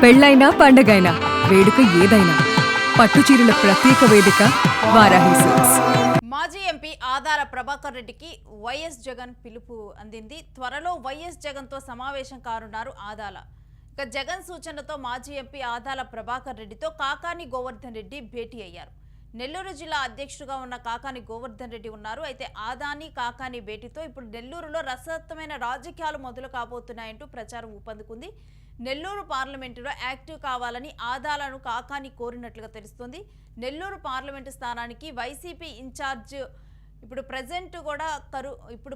పెళ్ళైనా పండగైనా వేడుక ఏదైనా పట్టుచీరల ప్రత్యేక వేదిక వారాహి సిల్క్స్. మాజీ ఎంపీ ఆదాల ప్రభాకర్ రెడ్డికి వైఎస్ జగన్ పిలుపు అందింది. త్వరలో వైఎస్ జగన్ తో సమావేశం కానున్నారు ఆదాల. ఇక జగన్ సూచనతో మాజీ ఎంపీ ఆదాల ప్రభాకర్ రెడ్డితో కాకాని గోవర్ధన్ రెడ్డి భేటీ అయ్యారు. నెల్లూరు జిల్లా అధ్యక్షుడిగా ఉన్న కాకాని గోవర్ధన్ రెడ్డి ఉన్నారు. అయితే ఆదాని కాకాని భేటీతో ఇప్పుడు నెల్లూరులో రసవత్తమైన రాజకీయాలు మొదలు కాబోతున్నాయంటూ ప్రచారం ఊపందుకుంది. నెల్లూరు పార్లమెంటులో యాక్టివ్ కావాలని ఆదాలను కాకాని కోరినట్లుగా తెలుస్తోంది. నెల్లూరు పార్లమెంటు స్థానానికి వైసీపీ ఇన్ఛార్జ్ ఇప్పుడు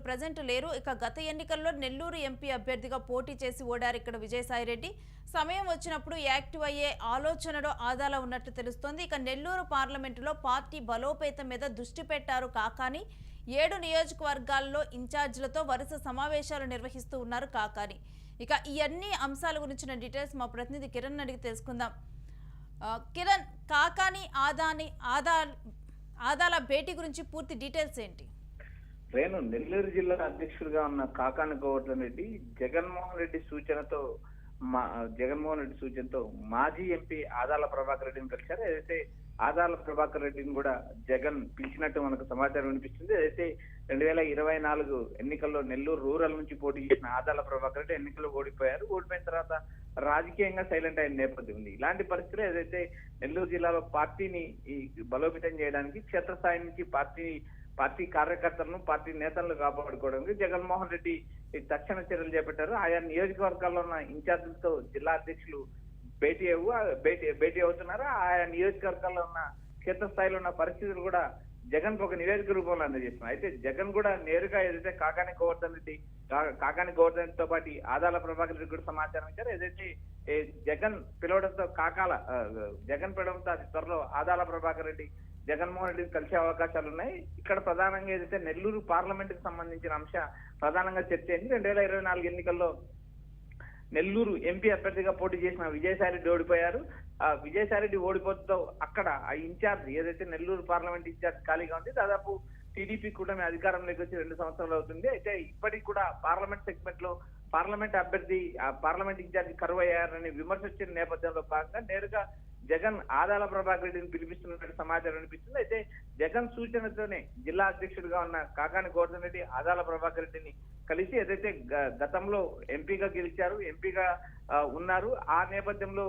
ప్రజెంట్ లేరు. ఇక గత ఎన్నికల్లో నెల్లూరు ఎంపీ అభ్యర్థిగా పోటీ చేసి ఓడారు ఇక్కడ విజయసాయిరెడ్డి. సమయం వచ్చినప్పుడు యాక్టివ్ అయ్యే ఆలోచనలో ఆదాల ఉన్నట్టు తెలుస్తోంది. ఇక నెల్లూరు పార్లమెంటులో పార్టీ బలోపేతం మీద దృష్టి పెట్టారు కాకాని. 7 నియోజకవర్గాల్లో ఇన్ఛార్జీలతో వరుస సమావేశాలు నిర్వహిస్తూ ఉన్నారు కాకాని. ఇక ఈ అన్ని అంశాల గురించిన డీటెయిల్స్ మా ప్రతినిధి కిరణ్ అడిగి తెలుసుకుందాం. కిరణ్, కాకాని ఆదాల భేటీ గురించి పూర్తి డీటెయిల్స్ ఏంటి? నెల్లూరు జిల్లా అధ్యక్షుడిగా ఉన్న కాకాని గోవర్ధన్ రెడ్డి జగన్మోహన్ రెడ్డి సూచనతో మాజీ ఎంపీ ఆదాల ప్రభాకర్ రెడ్డిని కలిశారు. ఏదైతే ఆదాల ప్రభాకర్ రెడ్డిని కూడా జగన్ పిలిచినట్టు మనకు సమాచారం వినిపిస్తుంది. అయితే 2024 ఎన్నికల్లో నెల్లూరు రూరల్ నుంచి పోటీ చేసిన ఆదాల ప్రభాకర్ రెడ్డి ఎన్నికల్లో ఓడిపోయారు. ఓడిపోయిన తర్వాత రాజకీయంగా సైలెంట్ అయిన నేపథ్యం ఉంది. ఇలాంటి పరిస్థితుల్లో ఏదైతే నెల్లూరు జిల్లాలో పార్టీని బలోపేతం చేయడానికి క్షేత్రస్థాయి నుంచి పార్టీ కార్యకర్తలను పార్టీ నేతలను కాపాడుకోవడానికి జగన్మోహన్ రెడ్డి తక్షణ చర్యలు చేపట్టారు. ఆయా నియోజకవర్గాల్లో ఉన్న ఇన్ఛార్జీలతో జిల్లా అధ్యక్షులు భేటీ అవుతున్నారు. ఆయా నియోజకవర్గాల్లో ఉన్న క్షేత్రస్థాయిలో ఉన్న పరిస్థితులు కూడా జగన్ ఒక నివేదిక రూపంలో అందజేస్తున్నారు. అయితే జగన్ కూడా నేరుగా ఏదైతే కాకాని గోవర్ధన్ రెడ్డితో పాటు ఆదాల ప్రభాకర్ రెడ్డి కూడా సమాచారం ఇచ్చారు. ఏదైతే జగన్ పిలవడంతో అతి త్వరలో ఆదాల ప్రభాకర్ రెడ్డి జగన్మోహన్ రెడ్డిని కలిసే అవకాశాలు ఉన్నాయి. ఇక్కడ ప్రధానంగా ఏదైతే నెల్లూరు పార్లమెంట్ కి సంబంధించిన అంశం ప్రధానంగా చర్చ అయింది. 2024 ఎన్నికల్లో నెల్లూరు ఎంపీ అభ్యర్థిగా పోటీ చేసిన విజయసాయిరెడ్డి ఓడిపోయారు. ఆ విజయసాయిరెడ్డి ఓడిపోతూ అక్కడ ఆ ఇన్ఛార్జ్ ఏదైతే నెల్లూరు పార్లమెంట్ ఇన్ఛార్జ్ ఖాళీగా ఉంది. దాదాపు టీడీపీ కూటమి అధికారంలోకి వచ్చి 2 సంవత్సరాలు అవుతుంది. అయితే ఇప్పటికి కూడా పార్లమెంట్ సెగ్మెంట్ లో పార్లమెంట్ ఇన్ఛార్జ్ కరువు అయ్యారని విమర్శ వచ్చిన నేపథ్యంలో భాగంగా నేరుగా జగన్ ఆదాల ప్రభాకర్ రెడ్డిని పిలిపిస్తున్నట్టు సమాచారం అనిపిస్తుంది. అయితే జగన్ సూచనతోనే జిల్లా అధ్యక్షుడిగా ఉన్న కాకాని గోవర్ధన్ రెడ్డి ఆదాల ప్రభాకర్ రెడ్డిని కలిసి ఏదైతే గతంలో ఎంపీగా గెలిచారు, ఎంపీగా ఉన్నారు, ఆ నేపథ్యంలో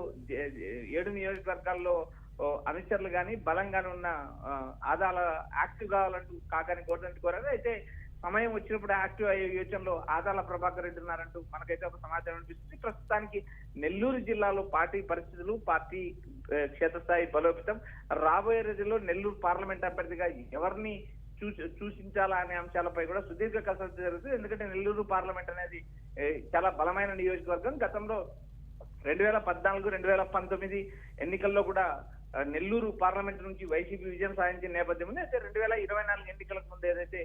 7 నియోజకవర్గాల్లో అనుచరులు కానీ బలంగానే ఉన్న ఆదాల యాక్టివ్ కావాలంటూ కాకాని గోవర్ధన్ రెడ్డి కోరారు. అయితే సమయం వచ్చినప్పుడు యాక్టివ్ అయ్యే యోచనలో ఆదాల ప్రభాకర్ రెడ్డి ఉన్నారంటూ మనకైతే ఒక సమాచారం అనిపిస్తుంది. ప్రస్తుతానికి నెల్లూరు జిల్లాలో పార్టీ పరిస్థితులు, పార్టీ క్షేత్రస్థాయి బలోపేతం, రాబోయే రోజుల్లో నెల్లూరు పార్లమెంట్ అభ్యర్థిగా ఎవరిని సూచించాలా అనే అంశాలపై కూడా సుదీర్ఘ కసరత్తు జరుగుతుంది. ఎందుకంటే నెల్లూరు పార్లమెంట్ అనేది చాలా బలమైన నియోజకవర్గం. గతంలో 2014, 2019 ఎన్నికల్లో కూడా నెల్లూరు పార్లమెంట్ నుంచి వైసీపీ విజయం సాధించిన నేపథ్యం ఉంది. అయితే 2024 ఎన్నికలకు ముందు ఏదైతే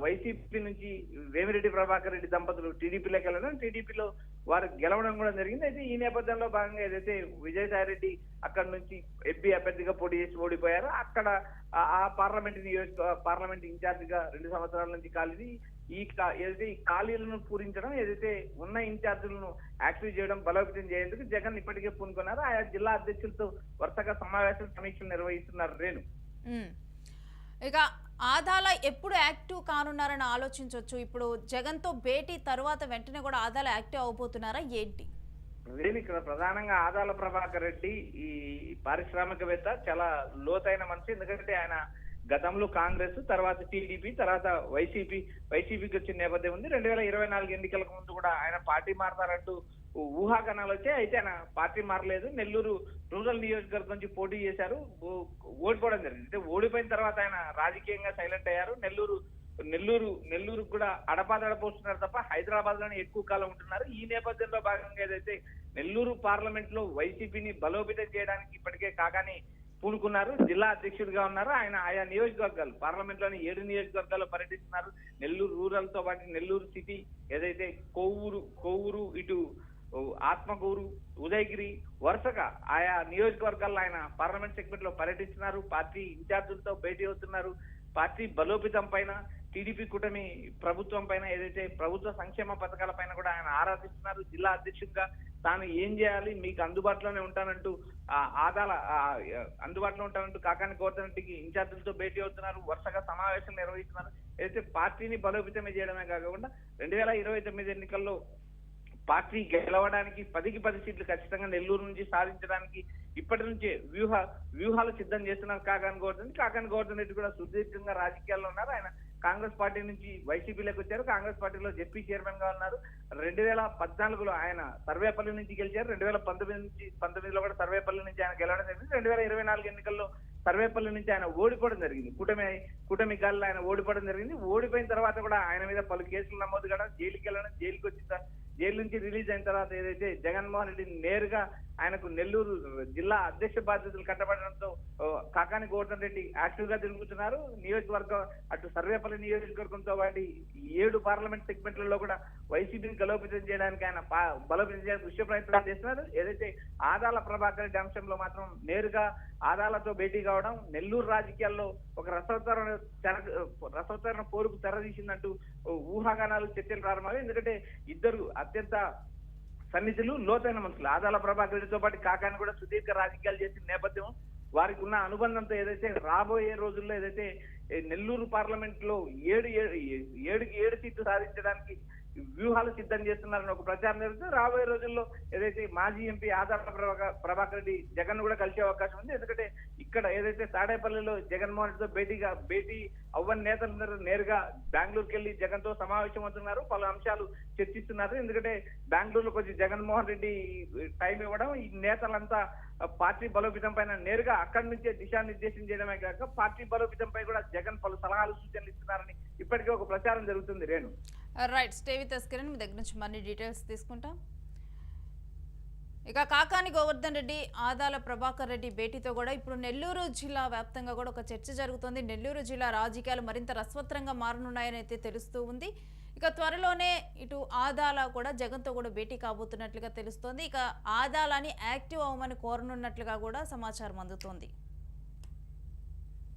వైసీపీ నుంచి వేమిరెడ్డి ప్రభాకర్ రెడ్డి దంపతులు టీడీపీలోకి వెళ్ళడం, టీడీపీలో వారు గెలవడం కూడా జరిగింది. అయితే ఈ నేపథ్యంలో భాగంగా ఏదైతే విజయసాయిరెడ్డి అక్కడ నుంచి ఎంపీ అభ్యర్థిగా పోటీ చేసి ఓడిపోయారో అక్కడ ఆ పార్లమెంట్ ఇన్ఛార్జ్ గా 2 సంవత్సరాల నుంచి ఖాళీ ఏదైతే ఈ ఖాళీలను పూరించడం, ఏదైతే ఉన్న ఇన్ఛార్జీలను యాక్టివ్ చేయడం, బలోపేతం చేసేందుకు జగన్ ఇప్పటికే పూనుకున్నారు. ఆయా జిల్లా అధ్యక్షులతో వరుసగా సమీక్షలు నిర్వహిస్తున్నారు. ఇక ఆదాల ఎప్పుడు యాక్టివ్ కానున్నారని ఆలోచించవచ్చు. ఇప్పుడు జగన్ తో భేటీ తర్వాత వెంటనే కూడా ఆదాల యాక్టివ్ అవబోతున్నారా ఏంటి? ఇక్కడ ప్రధానంగా ఆదాల ప్రభాకర్ రెడ్డి ఈ పారిశ్రామికవేత్త, చాలా లోతైన మనిషి. ఎందుకంటే ఆయన గతంలో కాంగ్రెస్, తర్వాత టీడీపీ, తర్వాత వైసీపీకి వచ్చిన నేపథ్యం ఉంది. 2024 ఎన్నికలకు ముందు కూడా ఆయన పార్టీ మారతారంటూ ఊహాగానాలు వచ్చాయి. అయితే ఆయన పార్టీ మారలేదు. నెల్లూరు రూరల్ నియోజకవర్గం నుంచి పోటీ చేశారు, ఓడిపోవడం జరిగింది. అయితే ఓడిపోయిన తర్వాత ఆయన రాజకీయంగా సైలెంట్ అయ్యారు. నెల్లూరు కూడా అడపాదడపోస్తున్నారు తప్ప హైదరాబాద్ లోనే ఎక్కువ కాలం ఉంటున్నారు. ఈ నేపథ్యంలో భాగంగా ఏదైతే నెల్లూరు పార్లమెంట్ లో వైసీపీని బలోపేతం చేయడానికి ఇప్పటికే కాకాని పూనుకున్నారు. జిల్లా అధ్యక్షుడిగా ఉన్నారు. ఆయన ఆయా నియోజకవర్గాలు పార్లమెంట్ లోని 7 నియోజకవర్గాల్లో పర్యటిస్తున్నారు. నెల్లూరు రూరల్ తో పాటు నెల్లూరు సిటీ, ఏదైతే కొవ్వూరు, ఇటు ఆత్మకూరు, ఉదయగిరి, వరుసగా ఆయా నియోజకవర్గాల్లో ఆయన పార్లమెంట్ సెగ్మెంట్ లో పర్యటిస్తున్నారు. పార్టీ ఇన్ఛార్జీలతో భేటీ అవుతున్నారు. పార్టీ బలోపేతం పైన, టీడీపీ కూటమి ప్రభుత్వం పైన, ఏదైతే ప్రభుత్వ సంక్షేమ పథకాల పైన కూడా ఆయన ఆరాధిస్తున్నారు. జిల్లా అధ్యక్షుడిగా తాను ఏం చేయాలి, మీకు అందుబాటులోనే ఉంటానంటూ అందుబాటులో ఉంటానంటూ కాకాని గోవర్ధన్ రెడ్డికి ఇన్ఛార్జీలతో భేటీ అవుతున్నారు. వరుసగా సమావేశాలు నిర్వహిస్తున్నారు. అయితే పార్టీని బలోపేతమే చేయడమే కాకుండా 2029 ఎన్నికల్లో పార్టీ గెలవడానికి 10కి 10 సీట్లు ఖచ్చితంగా నెల్లూరు నుంచి సాధించడానికి ఇప్పటి నుంచే వ్యూహాలు సిద్ధం చేస్తున్నారు కాకాని గోవర్ధన్ రెడ్డి కూడా సుదీర్ఘంగా రాజకీయాల్లో ఉన్నారు. ఆయన కాంగ్రెస్ పార్టీ నుంచి వైసీపీలోకి వచ్చారు. కాంగ్రెస్ పార్టీలో జెడ్పీ చైర్మన్ గా ఉన్నారు. 2014లో ఆయన సర్వేపల్లి నుంచి గెలిచారు. 2019లో కూడా సర్వేపల్లి నుంచి ఆయన గెలవడం జరిగింది. 2024 ఎన్నికల్లో సర్వేపల్లి నుంచి ఆయన ఓడిపోవడం జరిగింది. కూటమి గాలిలో ఆయన ఓడిపోవడం జరిగింది. ఓడిపోయిన తర్వాత కూడా ఆయన మీద పలు కేసులు నమోదు కావడం, జైలుకి వెళ్ళడం, జైలు నుంచి రిలీజ్ అయిన తర్వాత ఏదైతే జగన్మోహన్ రెడ్డి నేరుగా ఆయనకు నెల్లూరు జిల్లా అధ్యక్ష బాధ్యతలు కట్టబడడంతో కాకాని గోవర్ధన్ రెడ్డి యాక్టివ్ గా తిరుగుతున్నారు. నియోజకవర్గం అటు సర్వేపల్లి నియోజకవర్గంతో వాటి 7 పార్లమెంట్ సెగ్మెంట్లలో కూడా వైసీపీని బలోపేతం చేయడానికి ఆయన బలోపేతం చేయడానికి విషయ ప్రయత్నాలు చేస్తున్నారు. ఏదైతే ఆదాల ప్రభాకర్ రెడ్డి అంశంలో మాత్రం నేరుగా ఆదాలతో భేటీ కావడం నెల్లూరు రాజకీయాల్లో ఒక రసవత్తరణ పోరుకు తెరదీసిందంటూ ఊహాగానాలు, చర్చలు ప్రారంభమయ్యాయి. ఎందుకంటే ఇద్దరు అత్యంత సన్నిధులు, లోతైన మనుషులు. ఆదాల ప్రభాకర్ రెడ్డితో పాటు కాకాని కూడా సుదీర్ఘ రాజకీయాలు చేసిన నేపథ్యం, వారికి ఉన్న అనుబంధంతో ఏదైతే రాబోయే రోజుల్లో ఏదైతే నెల్లూరు పార్లమెంట్ లో 7 సీట్లు సాధించడానికి వ్యూహాలు సిద్ధం చేస్తున్నారని ఒక ప్రచారం జరుగుతుంది. రాబోయే రోజుల్లో ఏదైతే మాజీ ఎంపీ ఆదాల ప్రభాకర్ రెడ్డి జగన్ కూడా కలిసే అవకాశం ఉంది. ఎందుకంటే ఇక్కడ ఏదైతే తాడేపల్లిలో జగన్మోహన్ రెడ్డితో భేటీ అవ్వని నేతలందరూ నేరుగా బెంగళూరుకి వెళ్లి జగన్ తో సమావేశం అవుతున్నారు. పలు అంశాలు చర్చిస్తున్నారు. ఎందుకంటే బెంగళూరులో కొంచెం జగన్మోహన్ రెడ్డి టైం ఇవ్వడం, ఈ నేతలంతా పార్టీ బలోపేతం పైన నేరుగా అక్కడి నుంచే దిశానిర్దేశం చేయడమే కాక పార్టీ బలోపేతం పై కూడా జగన్ పలు సలహాలు, సూచనలు ఇస్తున్నారని ఇప్పటికే ఒక ప్రచారం జరుగుతుంది. Renu, right, stay with us Kiran, మీ దగ్గర నుంచి మరిన్ని డీటెయిల్స్ తీసుకుంటాం. ఇక కాకాని గోవర్ధన్ రెడ్డి, ఆదాల ప్రభాకర్ రెడ్డి భేటీతో కూడా ఇప్పుడు నెల్లూరు జిల్లా వ్యాప్తంగా కూడా ఒక చర్చ జరుగుతోంది. నెల్లూరు జిల్లా రాజకీయాలు మరింత రసవత్తరంగా మారనున్నాయని అయితే తెలుస్తూ ఉంది. ఇక త్వరలోనే ఇటు ఆదాల కూడా జగన్తో కూడా భేటీ కాబోతున్నట్లుగా తెలుస్తోంది. ఇక ఆదాలని యాక్టివ్ అవ్వమని కోరనున్నట్లుగా కూడా సమాచారం అందుతోంది.